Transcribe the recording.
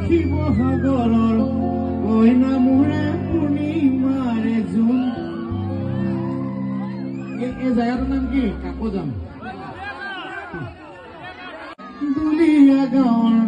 শিৱসাগৰৰ কইনা মোৰে পূৰ্ণিমাৰে জোন। এই জেগাটোৰ নাম কি? কাকোজাম। দুলীয়া গাঁৱৰ